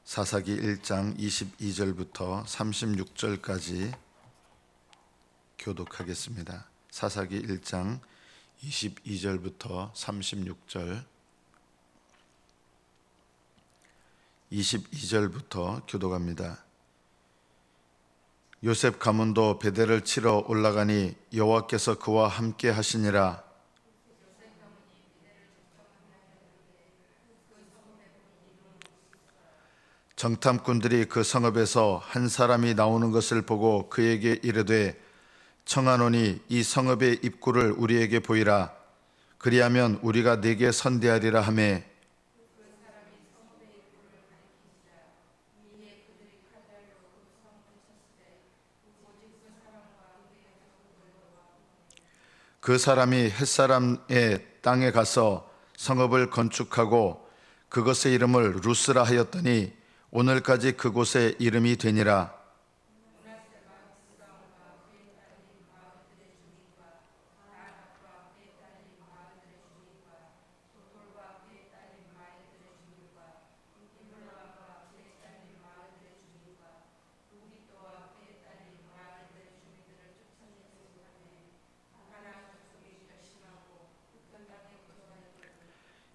사사기 1장 22절부터 36절까지 교독하겠습니다. 사사기 1장 22절부터 36절 22절부터 교독합니다. 요셉 가문도 베델을 치러 올라가니 여호와께서 그와 함께 하시니라. 정탐꾼들이 그 성읍에서 한 사람이 나오는 것을 보고 그에게 이르되 청하노니 이 성읍의 입구를 우리에게 보이라. 그리하면 우리가 네게 선대하리라 하매 그 사람이 햇사람의 땅에 가서 성읍을 건축하고 그것의 이름을 루스라 하였더니 오늘까지 그곳의 이름이 되니라.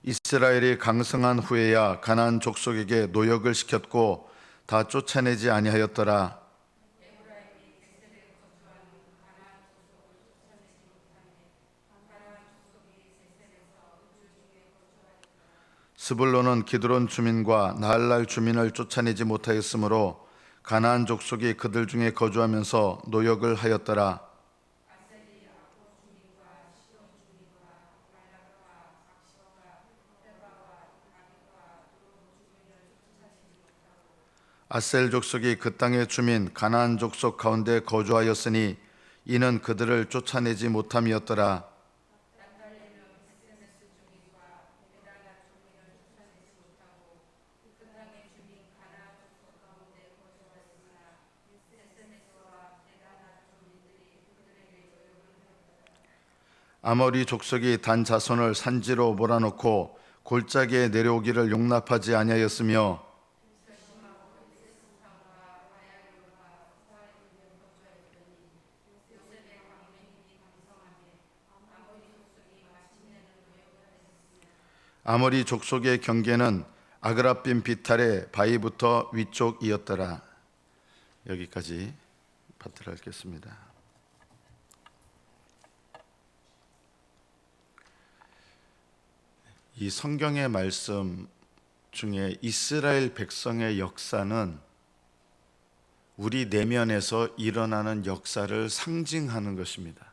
이스라엘이 강성한 후에야 가나안 족속에게 노역을 시켰고 다 쫓아내지 아니하였더라. 스불론은 기드론 주민과 나할랄 주민을 쫓아내지 못하였으므로 가나안 족속이 그들 중에 거주하면서 노역을 하였더라. 아셀 족속이 그 땅의 주민 가나안 족속 가운데 거주하였으니 이는 그들을 쫓아내지 못함이었더라. 아모리 족속이 단 자손을 산지로 몰아넣고 골짜기에 내려오기를 용납하지 아니하였으며 아모리 족속의 경계는 아그라빔 비탈의 바위부터 위쪽이었더라. 여기까지 받들어 읽겠습니다. 이 성경의 말씀 중에 이스라엘 백성의 역사는 우리 내면에서 일어나는 역사를 상징하는 것입니다.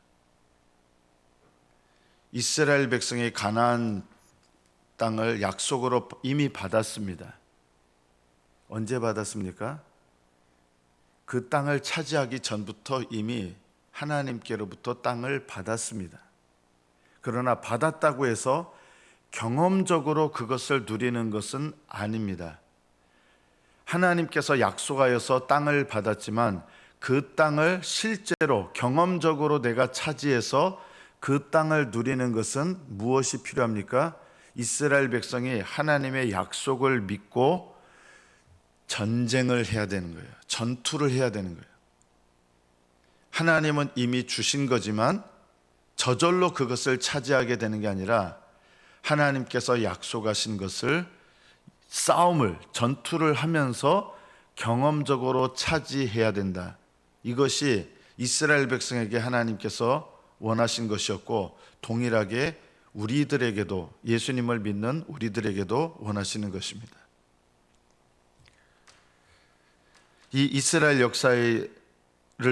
이스라엘 백성이 가나안 땅을 약속으로 이미 받았습니다. 언제 받았습니까? 그 땅을 차지하기 전부터 이미 하나님께로부터 땅을 받았습니다. 그러나 받았다고 해서 경험적으로 그것을 누리는 것은 아닙니다. 하나님께서 약속하여서 땅을 받았지만 그 땅을 실제로 경험적으로 내가 차지해서 그 땅을 누리는 것은 무엇이 필요합니까? 이스라엘 백성이 하나님의 약속을 믿고 전쟁을 해야 되는 거예요. 전투를 해야 되는 거예요. 하나님은 이미 주신 거지만 저절로 그것을 차지하게 되는 게 아니라 하나님께서 약속하신 것을 싸움을, 전투를 하면서 경험적으로 차지해야 된다. 이것이 이스라엘 백성에게 하나님께서 원하신 것이었고 동일하게 우리들에게도, 예수님을 믿는 우리들에게도 원하시는 것입니다. 이 이스라엘 역사를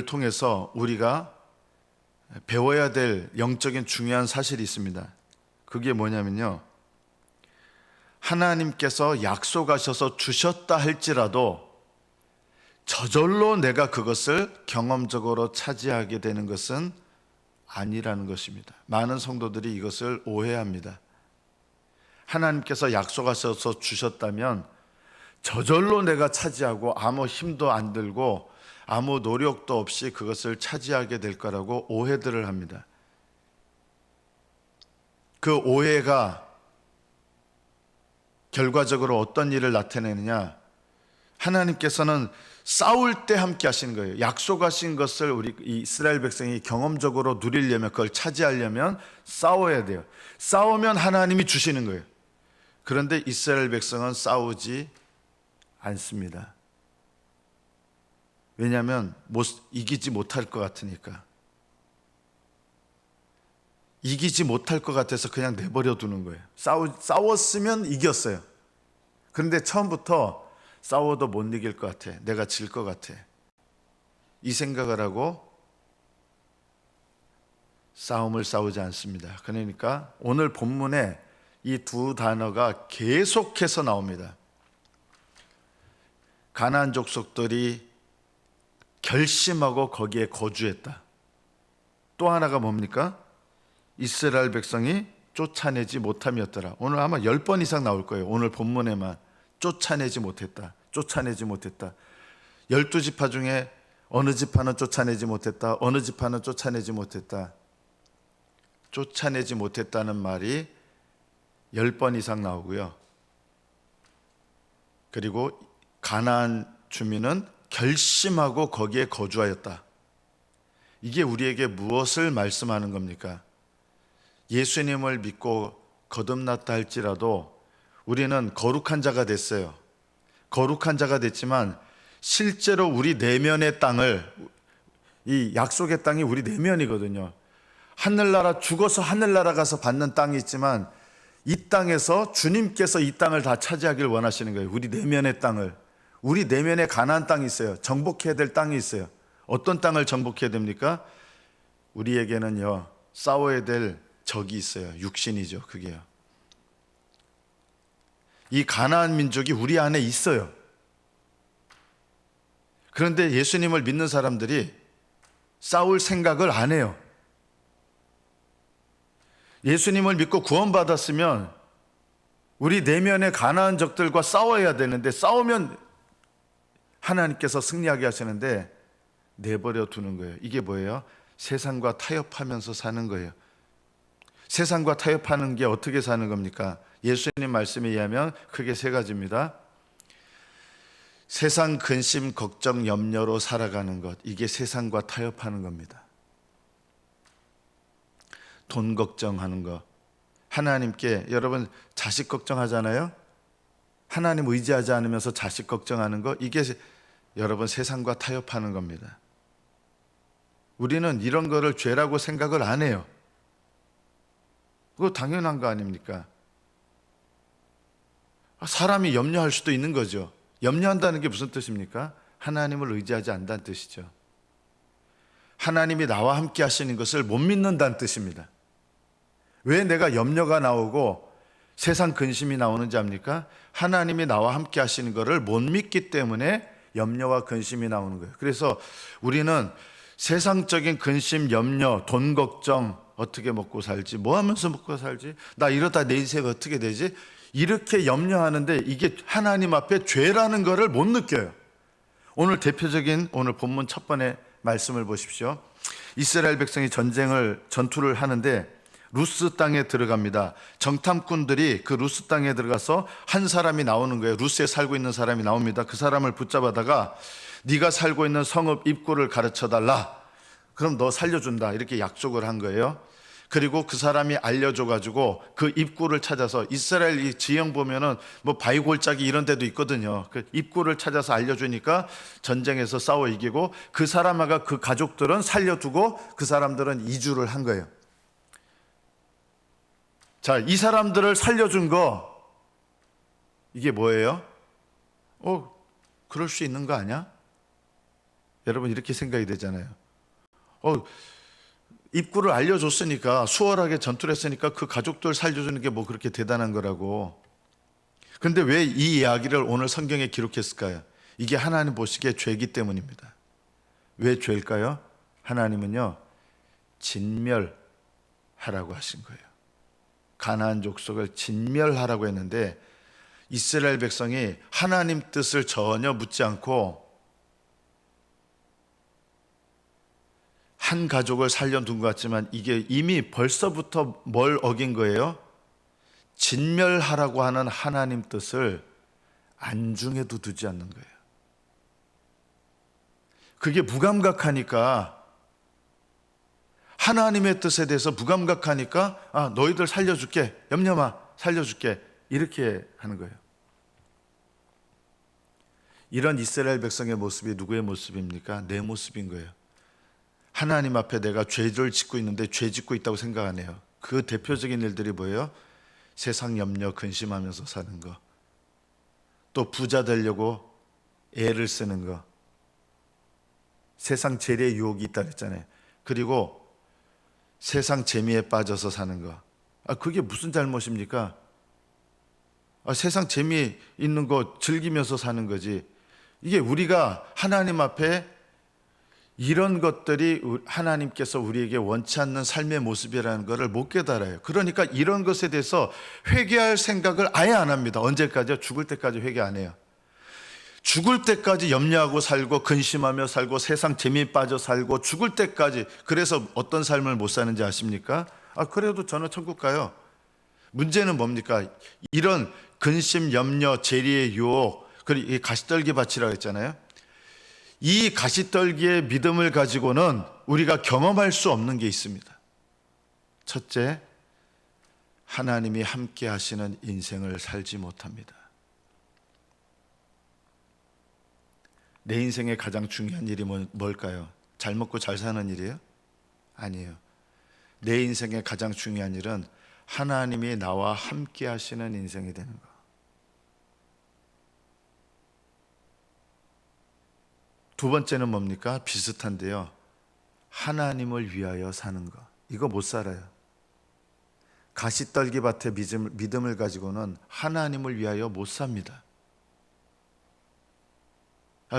통해서 우리가 배워야 될 영적인 중요한 사실이 있습니다. 그게 뭐냐면요, 하나님께서 약속하셔서 주셨다 할지라도 저절로 내가 그것을 경험적으로 차지하게 되는 것은 아니라는 것입니다. 많은 성도들이 이것을 오해합니다. 하나님께서 약속하셔서 주셨다면 저절로 내가 차지하고 아무 힘도 안 들고 아무 노력도 없이 그것을 차지하게 될 거라고 오해들을 합니다. 그 오해가 결과적으로 어떤 일을 나타내느냐? 하나님께서는 싸울 때 함께 하시는 거예요. 약속하신 것을 우리 이스라엘 백성이 경험적으로 누리려면, 그걸 차지하려면 싸워야 돼요. 싸우면 하나님이 주시는 거예요. 그런데 이스라엘 백성은 싸우지 않습니다. 왜냐하면 이기지 못할 것 같으니까. 이기지 못할 것 같아서 그냥 내버려 두는 거예요. 싸웠으면 이겼어요. 그런데 처음부터 싸워도 못 이길 것 같아, 내가 질 것 같아, 이 생각을 하고 싸움을 싸우지 않습니다. 그러니까 오늘 본문에 이 두 단어가 계속해서 나옵니다. 가나안 족속들이 결심하고 거기에 거주했다. 또 하나가 뭡니까? 이스라엘 백성이 쫓아내지 못함이었더라. 오늘 아마 10번 이상 나올 거예요. 오늘 본문에만 쫓아내지 못했다, 쫓아내지 못했다. 12지파 중에 어느 지파는 쫓아내지 못했다, 어느 지파는 쫓아내지 못했다. 쫓아내지 못했다는 말이 10번 이상 나오고요. 그리고 가나안 주민은 결심하고 거기에 거주하였다. 이게 우리에게 무엇을 말씀하는 겁니까? 예수님을 믿고 거듭났다 할지라도 우리는 거룩한 자가 됐어요. 거룩한 자가 됐지만 실제로 우리 내면의 땅을, 이 약속의 땅이 우리 내면이거든요. 하늘나라, 죽어서 하늘나라 가서 받는 땅이 있지만 이 땅에서 주님께서 이 땅을 다 차지하길 원하시는 거예요. 우리 내면의 땅을. 우리 내면에 가나안 땅이 있어요. 정복해야 될 땅이 있어요. 어떤 땅을 정복해야 됩니까? 우리에게는요, 싸워야 될 적이 있어요. 육신이죠. 그게요. 이 가나안 민족이 우리 안에 있어요. 그런데 예수님을 믿는 사람들이 싸울 생각을 안 해요. 예수님을 믿고 구원받았으면 우리 내면의 가나안 적들과 싸워야 되는데, 싸우면 하나님께서 승리하게 하시는데 내버려 두는 거예요. 이게 뭐예요? 세상과 타협하면서 사는 거예요. 세상과 타협하는 게 어떻게 사는 겁니까? 예수님 말씀에 의하면 크게 세 가지입니다. 세상 근심, 걱정, 염려로 살아가는 것, 이게 세상과 타협하는 겁니다. 돈 걱정하는 거, 하나님께, 여러분 자식 걱정하잖아요. 하나님 의지하지 않으면서 자식 걱정하는 거, 이게 여러분 세상과 타협하는 겁니다. 우리는 이런 거를 죄라고 생각을 안 해요. 그거 당연한 거 아닙니까? 사람이 염려할 수도 있는 거죠. 염려한다는 게 무슨 뜻입니까? 하나님을 의지하지 않는다는 뜻이죠. 하나님이 나와 함께 하시는 것을 못 믿는다는 뜻입니다. 왜 내가 염려가 나오고 세상 근심이 나오는지 압니까? 하나님이 나와 함께 하시는 것을 못 믿기 때문에 염려와 근심이 나오는 거예요. 그래서 우리는 세상적인 근심, 염려, 돈 걱정, 어떻게 먹고 살지, 뭐 하면서 먹고 살지, 나 이러다 내 인생 어떻게 되지, 이렇게 염려하는데 이게 하나님 앞에 죄라는 것을 못 느껴요. 오늘 대표적인 오늘 본문 첫 번째 말씀을 보십시오. 이스라엘 백성이 전투를 하는데 루스 땅에 들어갑니다. 정탐꾼들이 그 루스 땅에 들어가서 한 사람이 나오는 거예요. 루스에 살고 있는 사람이 나옵니다. 그 사람을 붙잡아다가 네가 살고 있는 성읍 입구를 가르쳐달라. 그럼 너 살려준다. 이렇게 약속을 한 거예요. 그리고 그 사람이 알려줘가지고 그 입구를 찾아서, 이스라엘 이 지형 보면은 뭐 바위골짜기 이런 데도 있거든요. 그 입구를 찾아서 알려주니까 전쟁에서 싸워 이기고, 그 사람과 그 가족들은 살려두고 그 사람들은 이주를 한 거예요. 자, 이 사람들을 살려준 거, 이게 뭐예요? 그럴 수 있는 거 아니야? 여러분 이렇게 생각이 되잖아요. 입구를 알려줬으니까, 수월하게 전투를 했으니까 그 가족들 살려주는 게 뭐 그렇게 대단한 거라고. 근데 왜 이 이야기를 오늘 성경에 기록했을까요? 이게 하나님 보시기에 죄이기 때문입니다. 왜 죄일까요? 하나님은요, 진멸하라고 하신 거예요. 가나안 족속을 진멸하라고 했는데 이스라엘 백성이 하나님 뜻을 전혀 묻지 않고 한 가족을 살려둔 것 같지만 이게 이미 벌써부터 뭘 어긴 거예요? 진멸하라고 하는 하나님 뜻을 안중에도 두지 않는 거예요. 그게 무감각하니까, 하나님의 뜻에 대해서 무감각하니까 너희들 살려줄게, 염려 마, 살려줄게, 이렇게 하는 거예요. 이런 이스라엘 백성의 모습이 누구의 모습입니까? 내 모습인 거예요. 하나님 앞에 내가 죄를 짓고 있는데 죄 짓고 있다고 생각 안 해요. 그 대표적인 일들이 뭐예요? 세상 염려 근심하면서 사는 거, 또 부자 되려고 애를 쓰는 거, 세상 재래의 유혹이 있다 그랬잖아요. 그리고 세상 재미에 빠져서 사는 거. 그게 무슨 잘못입니까? 세상 재미 있는 거 즐기면서 사는 거지. 이게 우리가 하나님 앞에 이런 것들이 하나님께서 우리에게 원치 않는 삶의 모습이라는 것을 못 깨달아요. 그러니까 이런 것에 대해서 회개할 생각을 아예 안 합니다. 언제까지요? 죽을 때까지 회개 안 해요. 죽을 때까지 염려하고 살고 근심하며 살고 세상 재미에 빠져 살고 죽을 때까지. 그래서 어떤 삶을 못 사는지 아십니까? 그래도 저는 천국 가요. 문제는 뭡니까? 이런 근심, 염려, 재리의 유혹, 그리고 이 가시떨기 밭이라고 했잖아요. 이 가시떨기의 믿음을 가지고는 우리가 경험할 수 없는 게 있습니다. 첫째, 하나님이 함께 하시는 인생을 살지 못합니다. 내 인생의 가장 중요한 일이 뭘까요? 잘 먹고 잘 사는 일이에요? 아니에요. 내 인생의 가장 중요한 일은 하나님이 나와 함께 하시는 인생이 되는 거. 두 번째는 뭡니까? 비슷한데요. 하나님을 위하여 사는 거. 이거 못 살아요. 가시떨기 밭의 믿음을 가지고는 하나님을 위하여 못 삽니다.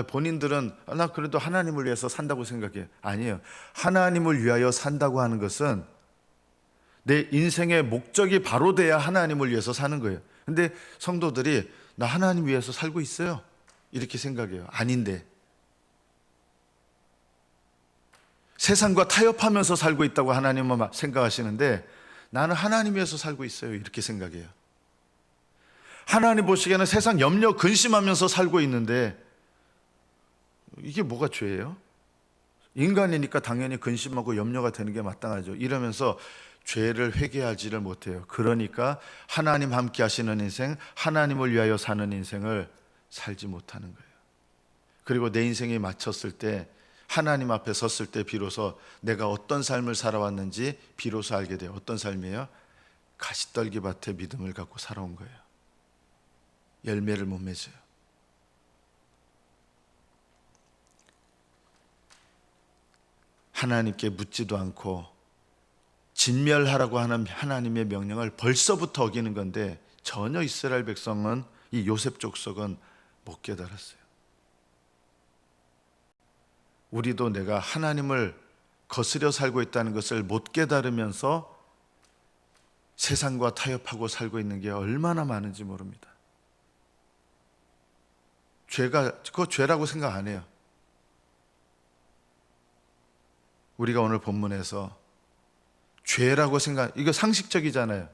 본인들은 나 그래도 하나님을 위해서 산다고 생각해요. 아니에요. 하나님을 위하여 산다고 하는 것은 내 인생의 목적이 바로 돼야 하나님을 위해서 사는 거예요. 근데 성도들이 나 하나님 위해서 살고 있어요, 이렇게 생각해요. 아닌데, 세상과 타협하면서 살고 있다고 하나님은 생각하시는데 나는 하나님 위해서 살고 있어요, 이렇게 생각해요. 하나님 보시기에는 세상 염려 근심하면서 살고 있는데 이게 뭐가 죄예요? 인간이니까 당연히 근심하고 염려가 되는 게 마땅하죠. 이러면서 죄를 회개하지를 못해요. 그러니까 하나님 함께 하시는 인생, 하나님을 위하여 사는 인생을 살지 못하는 거예요. 그리고 내 인생이 마쳤을 때, 하나님 앞에 섰을 때 비로소 내가 어떤 삶을 살아왔는지 비로소 알게 돼요. 어떤 삶이에요? 가시떨기 밭의 믿음을 갖고 살아온 거예요. 열매를 못 맺어요. 하나님께 묻지도 않고 진멸하라고 하는 하나님의 명령을 벌써부터 어기는 건데 전혀 이스라엘 백성은, 이 요셉 족속은 못 깨달았어요. 우리도 내가 하나님을 거스려 살고 있다는 것을 못 깨달으면서 세상과 타협하고 살고 있는 게 얼마나 많은지 모릅니다. 그거 죄라고 생각 안 해요. 우리가 오늘 본문에서 죄라고 이거 상식적이잖아요.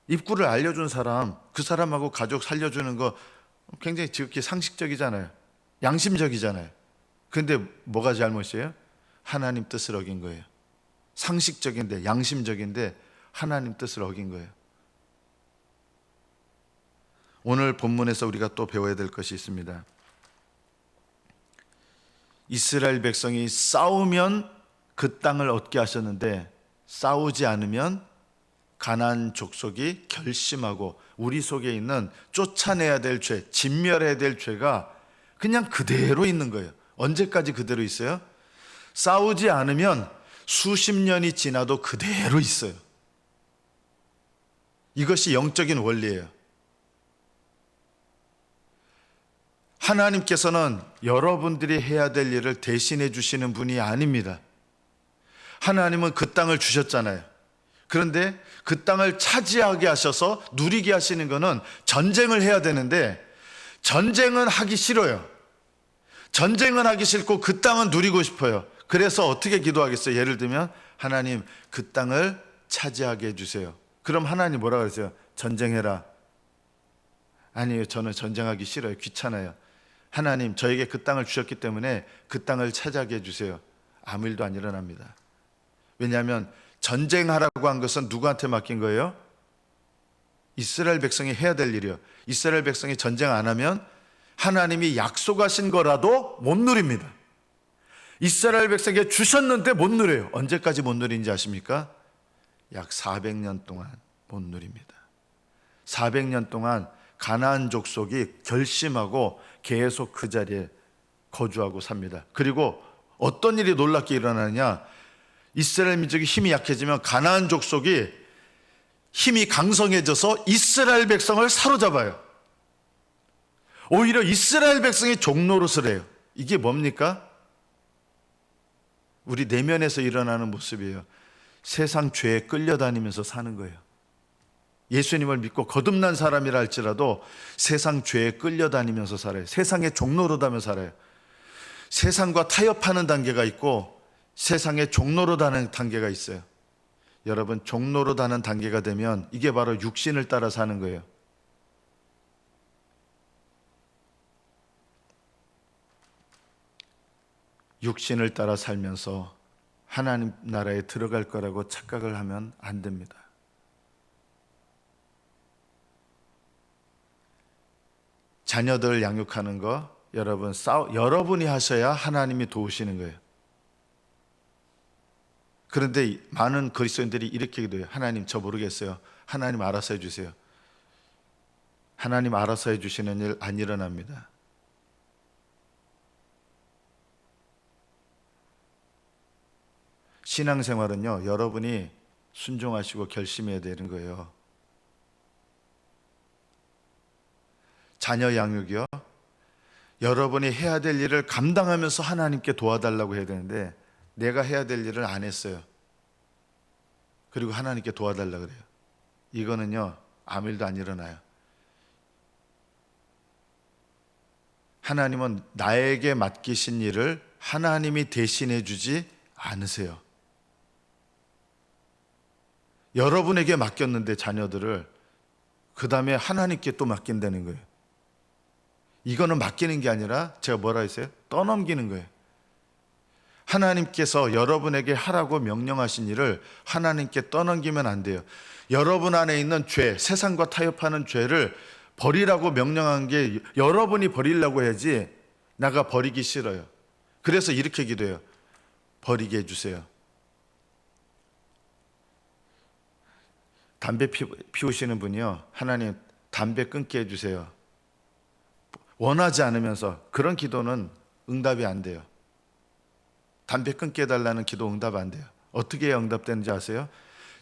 입구를 알려준 사람, 그 사람하고 가족 살려주는 거 굉장히 지극히 상식적이잖아요. 양심적이잖아요. 근데 뭐가 잘못이에요? 하나님 뜻을 어긴 거예요. 상식적인데, 양심적인데 하나님 뜻을 어긴 거예요. 오늘 본문에서 우리가 또 배워야 될 것이 있습니다. 이스라엘 백성이 싸우면 그 땅을 얻게 하셨는데 싸우지 않으면 가나안 족속이 결심하고 우리 속에 있는 쫓아내야 될 죄, 진멸해야 될 죄가 그냥 그대로 있는 거예요. 언제까지 그대로 있어요? 싸우지 않으면 수십 년이 지나도 그대로 있어요. 이것이 영적인 원리예요. 하나님께서는 여러분들이 해야 될 일을 대신해 주시는 분이 아닙니다. 하나님은 그 땅을 주셨잖아요. 그런데 그 땅을 차지하게 하셔서 누리게 하시는 것은 전쟁을 해야 되는데 전쟁은 하기 싫어요. 전쟁은 하기 싫고 그 땅은 누리고 싶어요. 그래서 어떻게 기도하겠어요? 예를 들면 하나님 그 땅을 차지하게 해주세요. 그럼 하나님 뭐라 그러세요? 전쟁해라. 아니에요. 저는 전쟁하기 싫어요. 귀찮아요. 하나님 저에게 그 땅을 주셨기 때문에 그 땅을 차지하게 해주세요. 아무 일도 안 일어납니다. 왜냐하면 전쟁하라고 한 것은 누구한테 맡긴 거예요? 이스라엘 백성이 해야 될 일이요. 이스라엘 백성이 전쟁 안 하면 하나님이 약속하신 거라도 못 누립니다. 이스라엘 백성에게 주셨는데 못 누려요. 언제까지 못 누리는지 아십니까? 약 400년 동안 못 누립니다. 400년 동안 가나안 족속이 결심하고 계속 그 자리에 거주하고 삽니다. 그리고 어떤 일이 놀랍게 일어나느냐? 이스라엘 민족이 힘이 약해지면 가나안 족속이 힘이 강성해져서 이스라엘 백성을 사로잡아요. 오히려 이스라엘 백성이 종노릇을 해요. 이게 뭡니까? 우리 내면에서 일어나는 모습이에요. 세상 죄에 끌려다니면서 사는 거예요. 예수님을 믿고 거듭난 사람이라 할지라도 세상 죄에 끌려다니면서 살아요. 세상에 종노릇하며 살아요. 세상과 타협하는 단계가 있고 세상에 종노릇하는 단계가 있어요. 여러분, 종노릇하는 단계가 되면 이게 바로 육신을 따라 사는 거예요. 육신을 따라 살면서 하나님 나라에 들어갈 거라고 착각을 하면 안 됩니다. 자녀들 양육하는 거 여러분이 하셔야 하나님이 도우시는 거예요. 그런데 많은 그리스도인들이 이렇게 기도해요. 하나님, 저 모르겠어요. 하나님 알아서 해주세요. 하나님 알아서 해주시는 일 안 일어납니다. 신앙생활은요, 여러분이 순종하시고 결심해야 되는 거예요. 자녀 양육이요, 여러분이 해야 될 일을 감당하면서 하나님께 도와달라고 해야 되는데 내가 해야 될 일을 안 했어요. 그리고 하나님께 도와달라고 그래요. 이거는요, 아무 일도 안 일어나요. 하나님은 나에게 맡기신 일을 하나님이 대신해 주지 않으세요. 여러분에게 맡겼는데 자녀들을 그 다음에 하나님께 또 맡긴다는 거예요. 이거는 맡기는 게 아니라 제가 뭐라 했어요? 떠넘기는 거예요. 하나님께서 여러분에게 하라고 명령하신 일을 하나님께 떠넘기면 안 돼요. 여러분 안에 있는 죄, 세상과 타협하는 죄를 버리라고 명령한 게 여러분이 버리려고 해야지 나가 버리기 싫어요. 그래서 이렇게 기도해요. 버리게 해주세요. 담배 피우시는 분이요, 하나님 담배 끊게 해주세요. 원하지 않으면서 그런 기도는 응답이 안 돼요. 담배 끊게 해달라는 기도 응답 안 돼요. 어떻게 해야 응답되는지 아세요?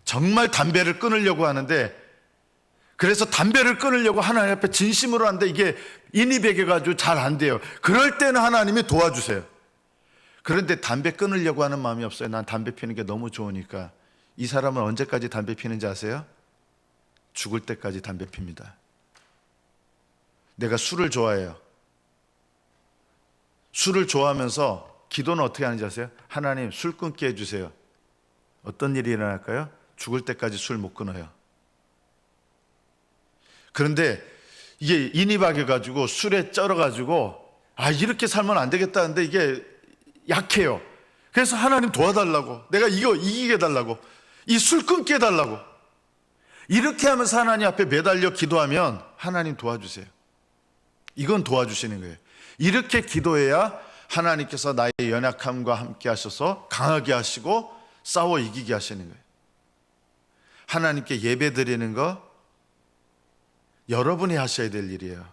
정말 담배를 끊으려고 하는데, 그래서 담배를 끊으려고 하나님 앞에 진심으로 하는데 이게 인이 배겨가지고 잘 안 돼요. 그럴 때는 하나님이 도와주세요. 그런데 담배 끊으려고 하는 마음이 없어요. 난 담배 피는 게 너무 좋으니까. 이 사람은 언제까지 담배 피는지 아세요? 죽을 때까지 담배 핍니다. 내가 술을 좋아해요. 술을 좋아하면서 기도는 어떻게 하는지 아세요? 하나님, 술 끊게 해주세요. 어떤 일이 일어날까요? 죽을 때까지 술 못 끊어요. 그런데 이게 인이 박여가지고 술에 쩔어가지고 이렇게 살면 안 되겠다는데 이게 약해요. 그래서 하나님 도와달라고, 내가 이거 이기게 해달라고, 이 술 끊게 해달라고, 이렇게 하면서 하나님 앞에 매달려 기도하면 하나님 도와주세요. 이건 도와주시는 거예요. 이렇게 기도해야 하나님께서 나의 연약함과 함께 하셔서 강하게 하시고 싸워 이기게 하시는 거예요. 하나님께 예배 드리는 거 여러분이 하셔야 될 일이에요.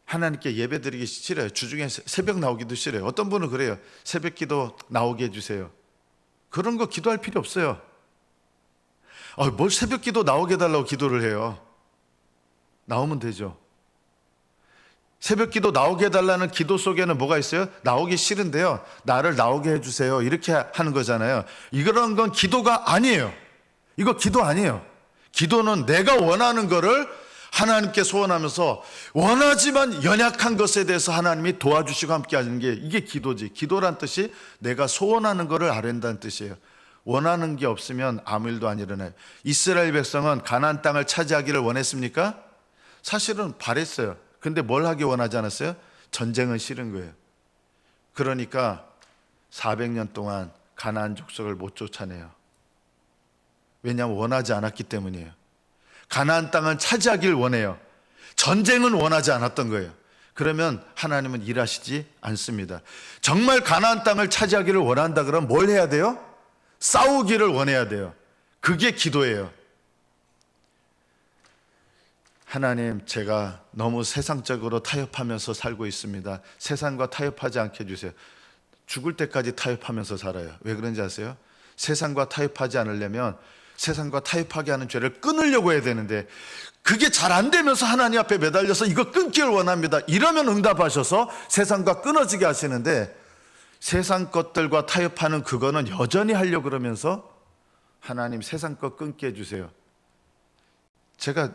하나님께 예배 드리기 싫어요. 주중에 새벽 나오기도 싫어요. 어떤 분은 그래요. 새벽 기도 나오게 해주세요. 그런 거 기도할 필요 없어요. 뭘 새벽 기도 나오게 해달라고 기도를 해요. 나오면 되죠. 새벽 기도 나오게 해달라는 기도 속에는 뭐가 있어요? 나오기 싫은데요, 나를 나오게 해주세요, 이렇게 하는 거잖아요. 이런 건 기도가 아니에요. 이거 기도 아니에요. 기도는 내가 원하는 거를 하나님께 소원하면서 원하지만 연약한 것에 대해서 하나님이 도와주시고 함께 하는 게 이게 기도지. 기도란 뜻이 내가 소원하는 거를 아랜다는 뜻이에요. 원하는 게 없으면 아무 일도 안 일어나요. 이스라엘 백성은 가나안 땅을 차지하기를 원했습니까? 사실은 바랬어요. 근데 뭘 하기 원하지 않았어요? 전쟁은 싫은 거예요. 그러니까 400년 동안 가나안 족속을 못 쫓아내요. 왜냐하면 원하지 않았기 때문이에요. 가나안 땅을 차지하길 원해요. 전쟁은 원하지 않았던 거예요. 그러면 하나님은 일하시지 않습니다. 정말 가나안 땅을 차지하기를 원한다 그러면 뭘 해야 돼요? 싸우기를 원해야 돼요. 그게 기도예요. 하나님, 제가 너무 세상적으로 타협하면서 살고 있습니다. 세상과 타협하지 않게 해주세요. 죽을 때까지 타협하면서 살아요. 왜 그런지 아세요? 세상과 타협하지 않으려면 세상과 타협하게 하는 죄를 끊으려고 해야 되는데 그게 잘 안 되면서 하나님 앞에 매달려서 이거 끊기를 원합니다. 이러면 응답하셔서 세상과 끊어지게 하시는데 세상 것들과 타협하는 그거는 여전히 하려고 그러면서 하나님 세상 것 끊게 해주세요. 제가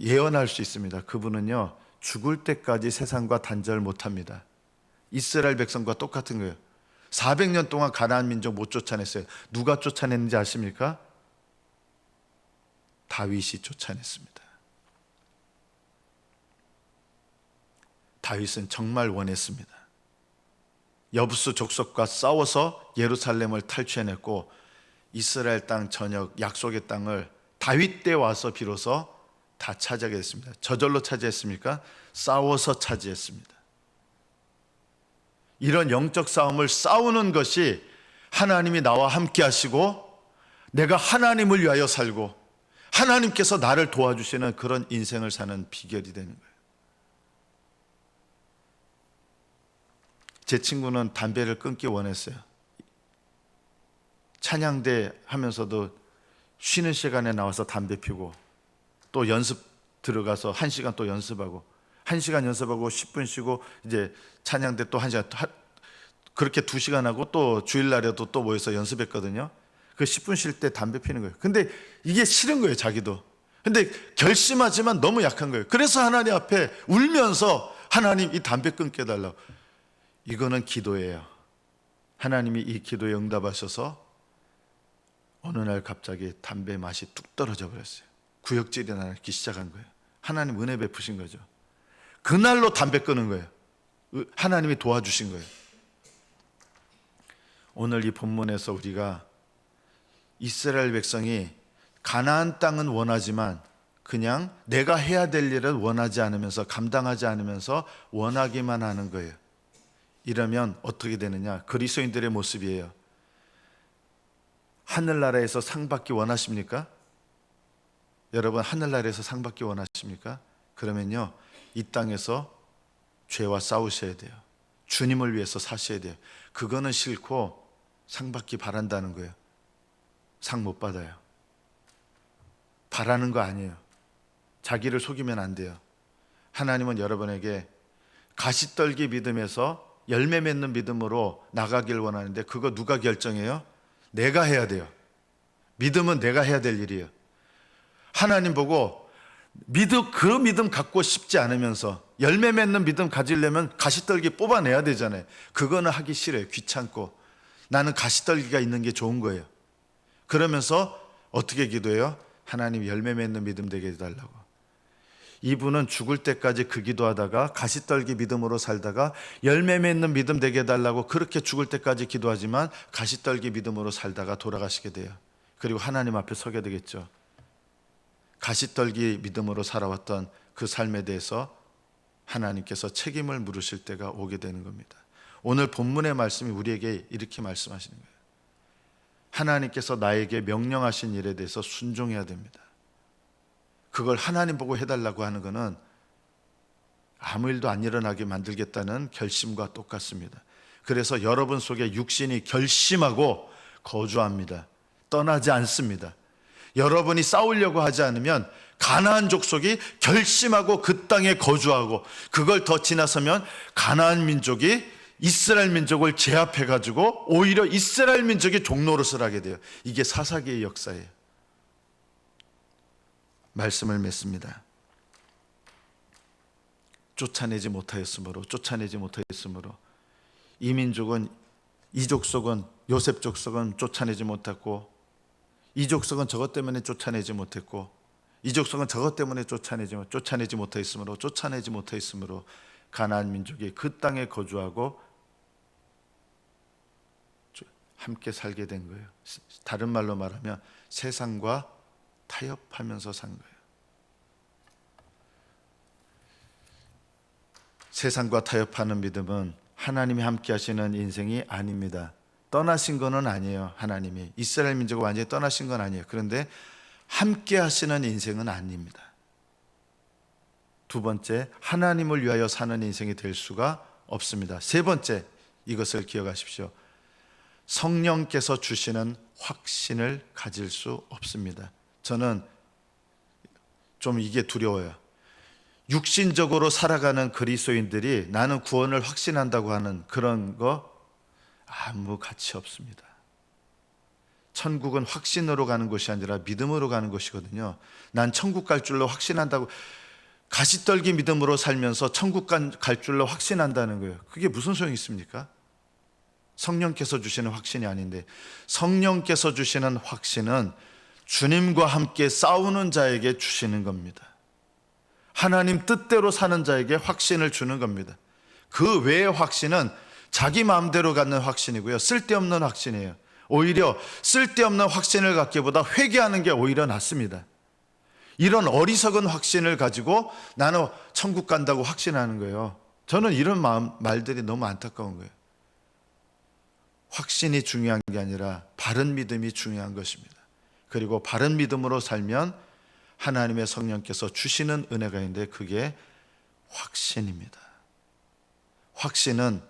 예언할 수 있습니다. 그분은요, 죽을 때까지 세상과 단절 못합니다. 이스라엘 백성과 똑같은 거예요. 400년 동안 가나안 민족 못 쫓아냈어요. 누가 쫓아냈는지 아십니까? 다윗이 쫓아냈습니다. 다윗은 정말 원했습니다. 여부수 족속과 싸워서 예루살렘을 탈취해냈고 이스라엘 땅 전역 약속의 땅을 다윗 때 와서 비로소 다 차지하게 됐습니다. 저절로 차지했습니까? 싸워서 차지했습니다. 이런 영적 싸움을 싸우는 것이 하나님이 나와 함께 하시고 내가 하나님을 위하여 살고 하나님께서 나를 도와주시는 그런 인생을 사는 비결이 되는 거예요. 제 친구는 담배를 끊기 원했어요. 찬양대 하면서도 쉬는 시간에 나와서 담배 피우고 또 연습 들어가서 1시간 또 연습하고 1시간 연습하고 10분 쉬고 이제 찬양대 또 1시간 그렇게 2시간 하고 또 주일날에도 또 모여서 연습했거든요. 그 10분 쉴 때 담배 피는 거예요. 근데 이게 싫은 거예요, 자기도. 근데 결심하지만 너무 약한 거예요. 그래서 하나님 앞에 울면서 하나님 이 담배 끊게 해달라고. 이거는 기도예요. 하나님이 이 기도에 응답하셔서 어느 날 갑자기 담배 맛이 뚝 떨어져 버렸어요. 구역질이 나기 시작한 거예요. 하나님 은혜 베푸신 거죠. 그날로 담배 끊은 거예요. 하나님이 도와주신 거예요. 오늘 이 본문에서 우리가 이스라엘 백성이 가나안 땅은 원하지만 그냥 내가 해야 될 일을 원하지 않으면서 감당하지 않으면서 원하기만 하는 거예요. 이러면 어떻게 되느냐? 그리스도인들의 모습이에요. 하늘나라에서 상 받기 원하십니까? 여러분, 하늘나라에서 상 받기 원하십니까? 그러면요, 이 땅에서 죄와 싸우셔야 돼요. 주님을 위해서 사셔야 돼요. 그거는 싫고 상 받기 바란다는 거예요. 상 못 받아요. 바라는 거 아니에요. 자기를 속이면 안 돼요. 하나님은 여러분에게 가시떨기 믿음에서 열매 맺는 믿음으로 나가길 원하는데 그거 누가 결정해요? 내가 해야 돼요. 믿음은 내가 해야 될 일이에요. 하나님 보고 그 믿음 갖고 싶지 않으면서 열매 맺는 믿음 가지려면 가시떨기 뽑아내야 되잖아요. 그거는 하기 싫어요. 귀찮고. 나는 가시떨기가 있는 게 좋은 거예요. 그러면서 어떻게 기도해요? 하나님 열매 맺는 믿음 되게 해달라고. 이분은 죽을 때까지 그 기도하다가 가시떨기 믿음으로 살다가 열매 맺는 믿음 되게 해달라고 그렇게 죽을 때까지 기도하지만 가시떨기 믿음으로 살다가 돌아가시게 돼요. 그리고 하나님 앞에 서게 되겠죠. 가시떨기 믿음으로 살아왔던 그 삶에 대해서 하나님께서 책임을 물으실 때가 오게 되는 겁니다. 오늘 본문의 말씀이 우리에게 이렇게 말씀하시는 거예요. 하나님께서 나에게 명령하신 일에 대해서 순종해야 됩니다. 그걸 하나님 보고 해달라고 하는 것은 아무 일도 안 일어나게 만들겠다는 결심과 똑같습니다. 그래서 여러분 속에 육신이 결심하고 거주합니다. 떠나지 않습니다. 여러분이 싸우려고 하지 않으면 가나안 족속이 결심하고 그 땅에 거주하고 그걸 더 지나서면 가나안 민족이 이스라엘 민족을 제압해가지고 오히려 이스라엘 민족이 종노릇을 하게 돼요. 이게 사사기의 역사예요. 말씀을 맺습니다. 쫓아내지 못하였으므로 이 민족은 이 족속은 요셉 족속은 쫓아내지 못했고 이 족속은 저것 때문에 쫓아내지 못했고 이 족속은 저것 때문에 쫓아내지 못하였으므로 가나안 민족이 그 땅에 거주하고 함께 살게 된 거예요. 다른 말로 말하면 세상과 타협하면서 산 거예요. 세상과 타협하는 믿음은 하나님이 함께 하시는 인생이 아닙니다. 떠나신 거는 아니에요. 하나님이 이스라엘 민족을 완전히 떠나신 건 아니에요. 그런데 함께 하시는 인생은 아닙니다. 두 번째, 하나님을 위하여 사는 인생이 될 수가 없습니다. 세 번째, 이것을 기억하십시오. 성령께서 주시는 확신을 가질 수 없습니다. 저는 좀 이게 두려워요. 육신적으로 살아가는 그리스도인들이 나는 구원을 확신한다고 하는 그런 거 아무 가치 없습니다. 천국은 확신으로 가는 것이 아니라 믿음으로 가는 것이거든요. 난 천국 갈 줄로 확신한다고 가시떨기 믿음으로 살면서 천국 갈 줄로 확신한다는 거예요. 그게 무슨 소용이 있습니까? 성령께서 주시는 확신이 아닌데, 성령께서 주시는 확신은 주님과 함께 싸우는 자에게 주시는 겁니다. 하나님 뜻대로 사는 자에게 확신을 주는 겁니다. 그 외의 확신은 자기 마음대로 갖는 확신이고요, 쓸데없는 확신이에요. 오히려 쓸데없는 확신을 갖기보다 회개하는 게 오히려 낫습니다. 이런 어리석은 확신을 가지고 나는 천국 간다고 확신하는 거예요. 저는 이런 말들이 너무 안타까운 거예요. 확신이 중요한 게 아니라 바른 믿음이 중요한 것입니다. 그리고 바른 믿음으로 살면 하나님의 성령께서 주시는 은혜가 있는데 그게 확신입니다. 확신은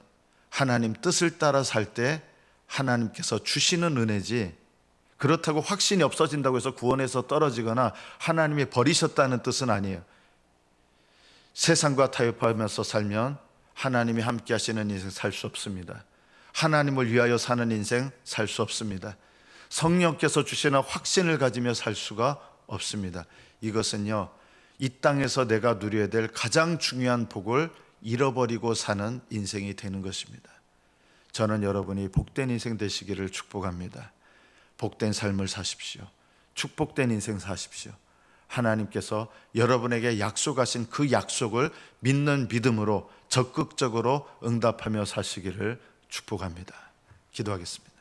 하나님 뜻을 따라 살 때 하나님께서 주시는 은혜지, 그렇다고 확신이 없어진다고 해서 구원에서 떨어지거나 하나님이 버리셨다는 뜻은 아니에요. 세상과 타협하면서 살면 하나님이 함께 하시는 인생 살 수 없습니다. 하나님을 위하여 사는 인생 살 수 없습니다. 성령께서 주시는 확신을 가지며 살 수가 없습니다. 이것은요, 이 땅에서 내가 누려야 될 가장 중요한 복을 잃어버리고 사는 인생이 되는 것입니다. 저는 여러분이 복된 인생 되시기를 축복합니다. 복된 삶을 사십시오. 축복된 인생 사십시오. 하나님께서 여러분에게 약속하신 그 약속을 믿는 믿음으로 적극적으로 응답하며 사시기를 축복합니다. 기도하겠습니다.